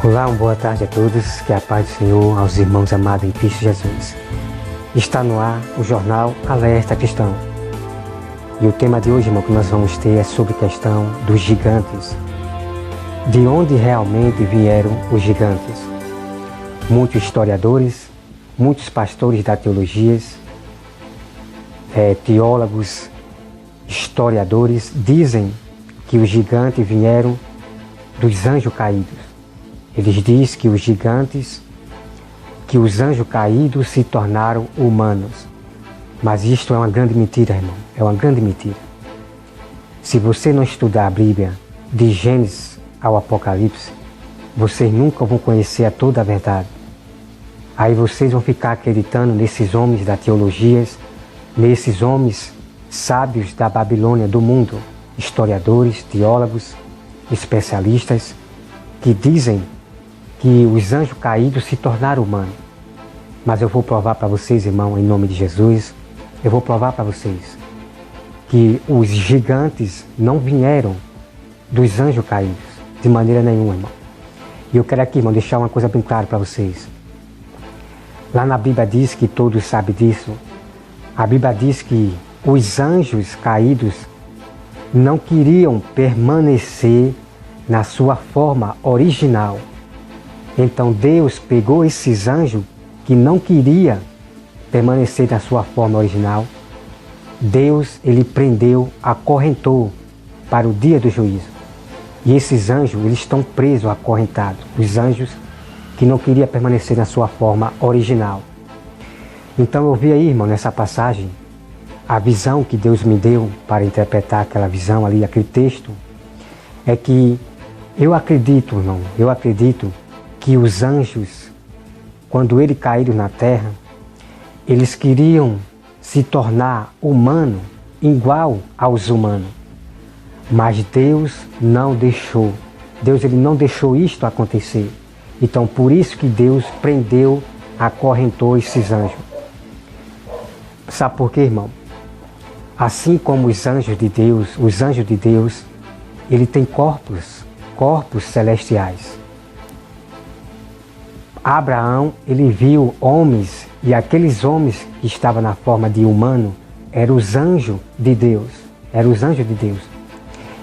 Olá, boa tarde a todos, que a paz do Senhor aos irmãos amados em Cristo Jesus. Está no ar o jornal Alerta Cristão. E o tema de hoje, irmão, que nós vamos ter é sobre a questão dos gigantes. De onde realmente vieram os gigantes? Muitos historiadores, muitos pastores da teologia, teólogos, historiadores dizem que os gigantes vieram dos anjos caídos. Eles dizem que os anjos caídos se tornaram humanos. Mas isto é uma grande mentira, irmão. É uma grande mentira. Se você não estudar a Bíblia, de Gênesis ao Apocalipse, vocês nunca vão conhecer toda a verdade. Aí vocês vão ficar acreditando nesses homens da teologia, nesses homens sábios da Babilônia do mundo, historiadores, teólogos, especialistas, que dizem que os anjos caídos se tornaram humanos. Mas eu vou provar para vocês, irmão, em nome de Jesus, eu vou provar para vocês que os gigantes não vieram dos anjos caídos, de maneira nenhuma, irmão. E eu quero aqui, irmão, deixar uma coisa bem clara para vocês. Lá na Bíblia diz que todos sabem disso. A Bíblia diz que os anjos caídos não queriam permanecer na sua forma original. Então Deus pegou esses anjos que não queria permanecer na sua forma original. Deus, ele prendeu, acorrentou para o dia do juízo. E esses anjos, eles estão presos, acorrentados. Os anjos que não queriam permanecer na sua forma original. Então eu vi aí, irmão, nessa passagem, a visão que Deus me deu para interpretar aquela visão ali, aquele texto, é que eu acredito, irmão, que os anjos, quando eles caíram na terra, eles queriam se tornar humano, igual aos humanos. Mas Deus não deixou. Deus, ele não deixou isto acontecer. Então, por isso que Deus prendeu, acorrentou esses anjos. Sabe por quê, irmão? Assim como os anjos de Deus, ele tem corpos celestiais. Abraão, ele viu homens, e aqueles homens que estavam na forma de humano, eram os anjos de Deus.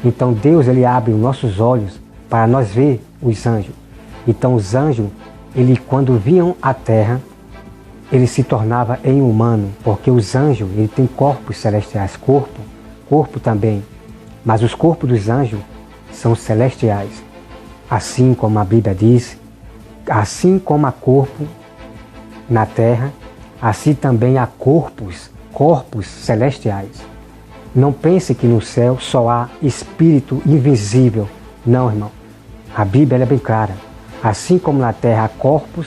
Então Deus, ele abre os nossos olhos para nós ver os anjos. Então os anjos, quando vinham à terra, ele se tornava em humano, porque os anjos, ele tem corpos celestiais, corpo também. Mas os corpos dos anjos são celestiais. Assim como a Bíblia diz, assim como há corpo na terra, assim também há corpos celestiais. Não pense que no céu só há espírito invisível. Não, irmão. A Bíblia é bem clara. Assim como na terra há corpo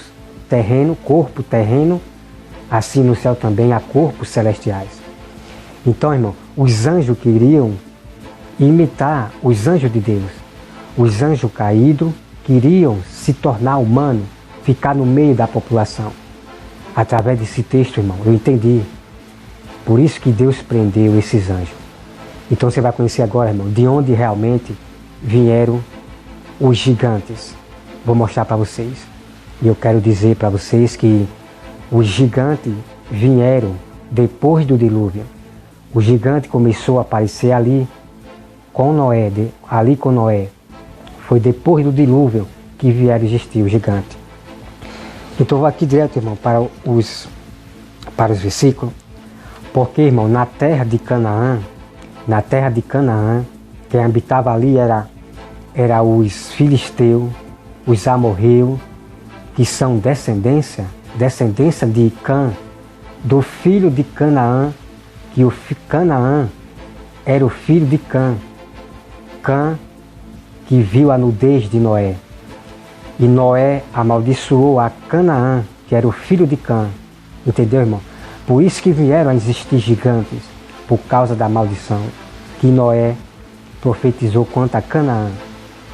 terreno, assim no céu também há corpos celestiais. Então, irmão, os anjos queriam imitar os anjos de Deus. Os anjos caídos queriam se tornar humano, ficar no meio da população. Através desse texto, irmão, eu entendi. Por isso que Deus prendeu esses anjos. Então você vai conhecer agora, irmão, de onde realmente vieram os gigantes. Vou mostrar para vocês. E eu quero dizer para vocês que os gigantes vieram depois do dilúvio. O gigante começou a aparecer ali com Noé. Foi depois do dilúvio que vieram existir os gigantes. Então eu vou aqui direto, irmão, para os versículos. Porque, irmão, na terra de Canaã, quem habitava ali era os filisteus, os amorreus, que são descendência de Cã, do filho de Canaã, que Canaã era o filho de Cã. Cã que viu a nudez de Noé. E Noé amaldiçoou a Canaã, que era o filho de Cã. Entendeu, irmão? Por isso que vieram a existir gigantes, por causa da maldição que Noé profetizou quanto a Canaã.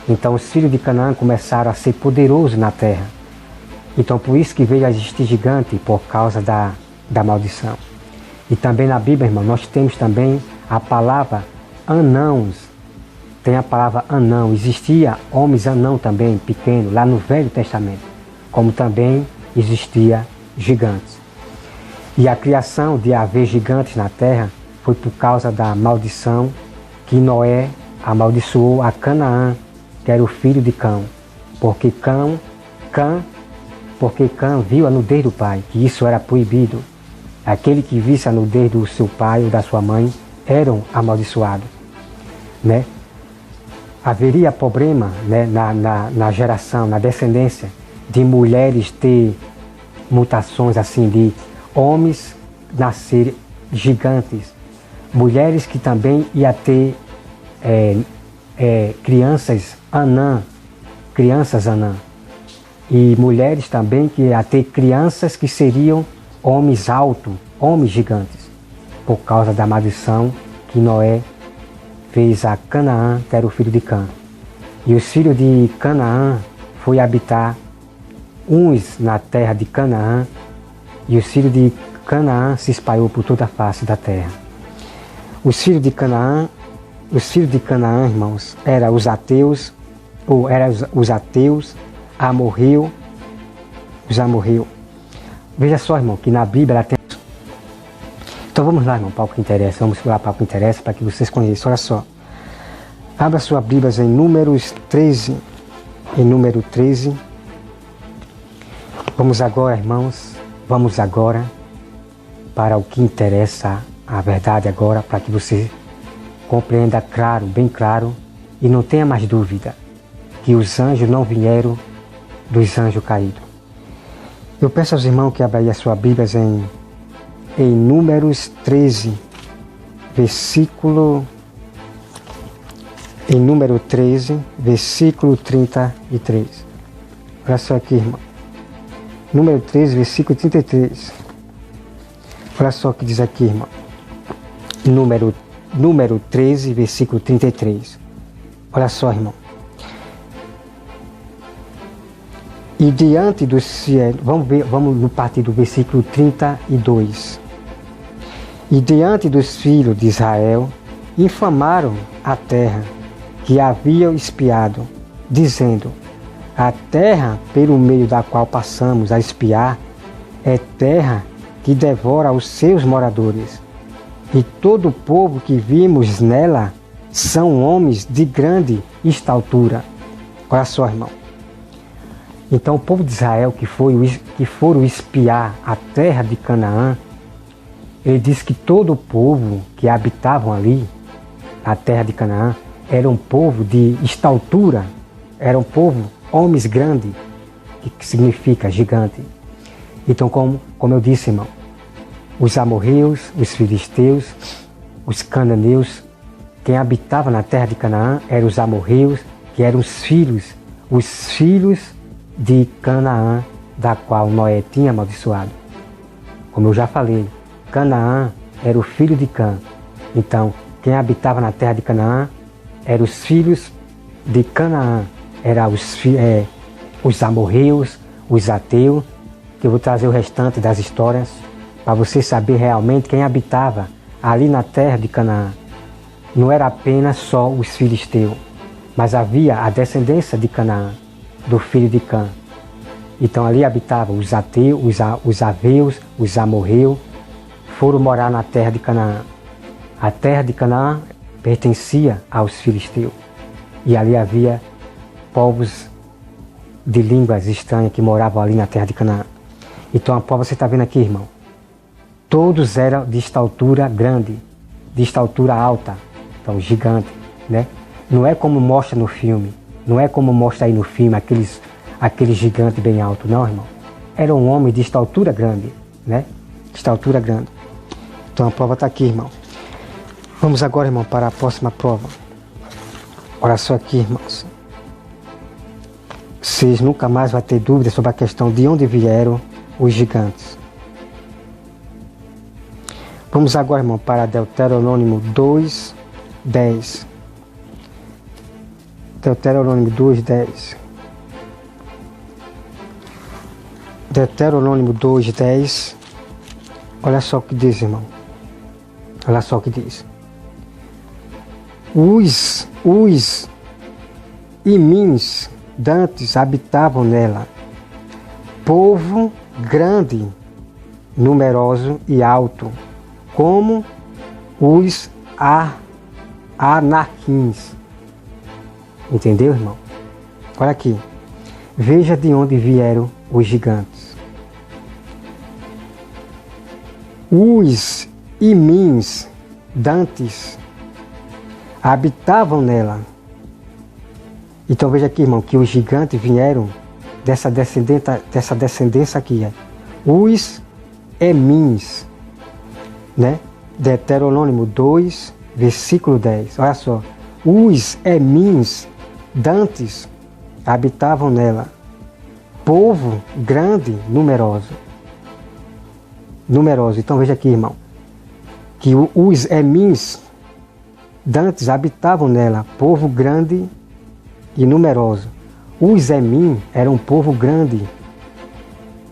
Então os filhos de Canaã começaram a ser poderosos na terra. Então por isso que veio a existir gigante, por causa da maldição. E também na Bíblia, irmão, nós temos também a palavra anãos. tem a palavra anão. Existia homens anão também, pequeno, lá no Velho Testamento, como também existia gigantes. E a criação de haver gigantes na terra foi por causa da maldição que Noé amaldiçoou a Canaã, que era o filho de Cão, porque Cão viu a nudez do pai, que isso era proibido. Aquele que visse a nudez do seu pai ou da sua mãe eram amaldiçoados, né? Haveria problema, né, na geração, na descendência, de mulheres ter mutações assim, de homens nascer gigantes, mulheres que também ia ter crianças anã, e mulheres também que ia ter crianças que seriam homens altos, homens gigantes, por causa da maldição que Noé fez a Canaã, que era o filho de Cã. E os filhos de Canaã foi habitar uns na terra de Canaã, e os filhos de Canaã se espalhou por toda a face da terra. Os filhos de Canaã, irmãos, eram os ateus, amorreu. Veja só, irmão, que na Bíblia ela tem... Então vamos lá, irmão, para o que interessa. Vamos lá para o que interessa, para que vocês conheçam. Olha só. Abra sua Bíblia em Números 13. Em número 13. Vamos agora, irmãos, para o que interessa, a verdade agora, para que você compreenda claro, bem claro, e não tenha mais dúvida, que os anjos não vieram dos anjos caídos. Eu peço aos irmãos que abram aí a sua Bíblia em Números 13, versículo 33. Olha só aqui, irmão. Número 13, versículo 33. Olha só o que diz aqui, irmão. Número 13, versículo 33. Olha só, irmão. E diante dos céus, vamos no partir do versículo 32. E diante dos filhos de Israel, infamaram a terra que haviam espiado, dizendo: a terra pelo meio da qual passamos a espiar é terra que devora os seus moradores. E todo o povo que vimos nela são homens de grande estatura. Olha só, irmão. Então o povo de Israel que foram espiar a terra de Canaã, ele diz que todo o povo que habitavam ali, a terra de Canaã, era um povo de estatura, era um povo, homens grandes, que significa gigante. Então, como eu disse, irmão, os amorreus, os filisteus, os cananeus, quem habitava na terra de Canaã eram os amorreus, que eram os filhos de Canaã, da qual Noé tinha amaldiçoado. Como eu já falei, Canaã era o filho de Cã. Então, quem habitava na terra de Canaã eram os filhos de Canaã, eram os amorreus, os ateus, que eu vou trazer o restante das histórias para você saber realmente quem habitava ali na terra de Canaã. Não era apenas só os filisteus, mas havia a descendência de Canaã, do filho de Cã. Então ali habitavam os ateus, os aveus, os amorreus, foram morar na terra de Canaã. A terra de Canaã pertencia aos filisteus. E ali havia povos de línguas estranhas que moravam ali na terra de Canaã. Então a prova você está vendo aqui, irmão. Todos eram de estatura grande, de estatura alta, então gigante, né? Não é como mostra no filme, não é como mostra aí no filme aquele gigante bem alto, não, irmão. Era um homem de estatura grande, né? Estatura grande. Então a prova está aqui, irmão. Vamos agora, irmão, para a próxima prova. Olha só aqui, irmãos. Vocês nunca mais vão ter dúvida sobre a questão de onde vieram os gigantes. Vamos agora, irmão, para Deuteronômio 2:10. Deuteronômio 2:10. Deuteronômio 2:10. Olha só o que diz, irmão. Olha só o que diz. Os imins dantes habitavam nela, povo grande, numeroso e alto, como os anaquins. Entendeu, irmão? Olha aqui. Veja de onde vieram os gigantes. Os imins dantes habitavam nela. Então veja aqui, irmão, que os gigantes vieram dessa descendência aqui. Os emins, né? Deuteronômio 2, versículo 10. Olha só. Os emins dantes habitavam nela, povo grande, numeroso. Então veja aqui, irmão, que os emins dantes habitavam nela, povo grande e numeroso. Os emim eram um povo grande,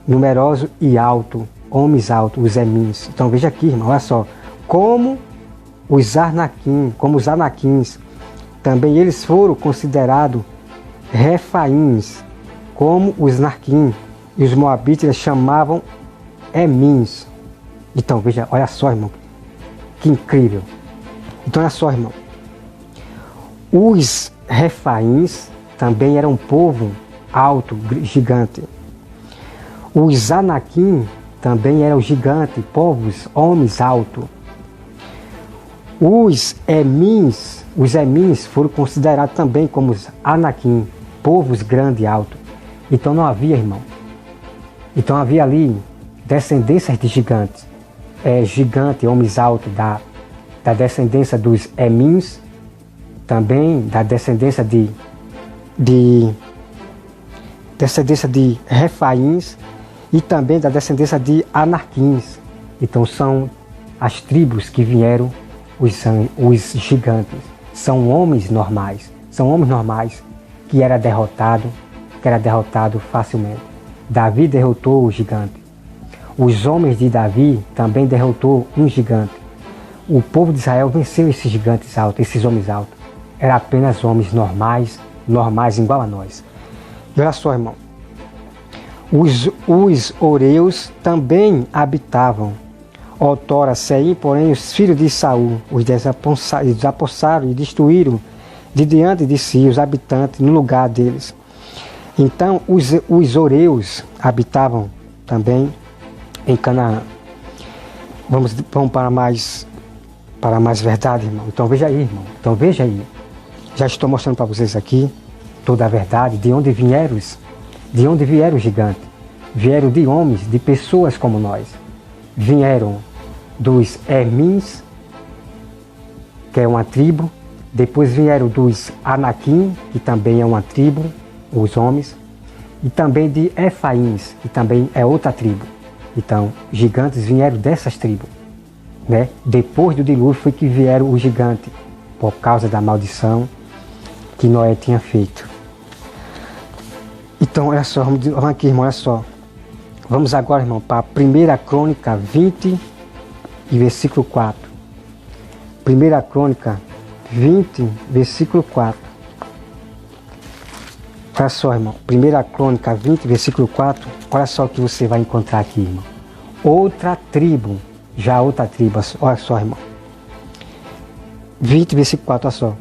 numeroso e alto, homens altos, os emins. Então veja aqui, irmão, olha só, como os anaquins, também eles foram considerados refaíns, como os narquim, e os moabitas chamavam emins. Então veja, olha só, irmão, que incrível. Então olha só, irmão, os refaíns também eram um povo alto, gigante. Os anaquim também eram gigantes, povos, homens altos. Os emins foram considerados também como os anaquim, povos grandes e altos. Então não havia, irmão. Então havia ali descendências de gigantes. Gigante, homens altos da descendência dos emins, também da descendência de refaíns e também da descendência de anaquins. Então são as tribos que vieram os gigantes. São homens normais que era derrotado facilmente. Davi derrotou o gigante. Os homens de Davi também derrotou um gigante. O povo de Israel venceu esses gigantes altos, esses homens altos. Eram apenas homens normais igual a nós. E olha só, irmão. Os oreus também habitavam. Outrora Seim, porém, os filhos de Saul os desapossaram e destruíram de diante de si os habitantes no lugar deles. Então os oreus habitavam também em Canaã. Vamos para mais verdade, irmão. Então veja aí, irmão. Já estou mostrando para vocês aqui toda a verdade, de onde vieram os gigantes. Vieram de homens, de pessoas como nós. Vieram dos emins, que é uma tribo. Depois vieram dos anaquim, que também é uma tribo, os homens. E também de efaíns, que também é outra tribo. Então, gigantes vieram dessas tribos, né? Depois do dilúvio foi que vieram os gigantes, por causa da maldição que Noé tinha feito. Então, olha só, vamos aqui, irmão, olha só. Vamos agora, irmão, para a 1 Crônica 20 e versículo 4. 1 Crônica 20, versículo 4. Olha só, irmão, 1 Crônica 20, versículo 4, olha só o que você vai encontrar aqui, irmão. Outra tribo, olha só, irmão. 20, versículo 4, olha só.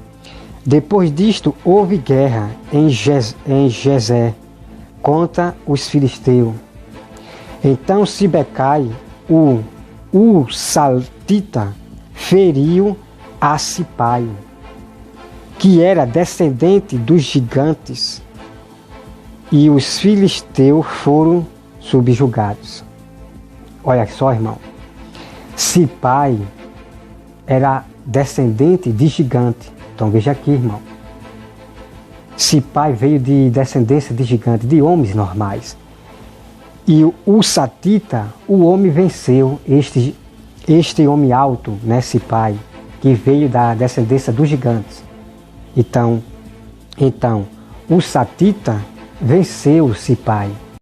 Depois disto, houve guerra em Gezer contra os filisteus. Então Sibecai, o Saltita, feriu a Sipai, que era descendente dos gigantes, e os filisteus foram subjugados. Olha só, irmão. Sipai era descendente de gigante. Então veja aqui, irmão. Sipai veio de descendência de gigante, de homens normais. E o Satita, o homem venceu este homem alto, né, Sipai, que veio da descendência dos gigantes. Então o Satita venceu Sipai.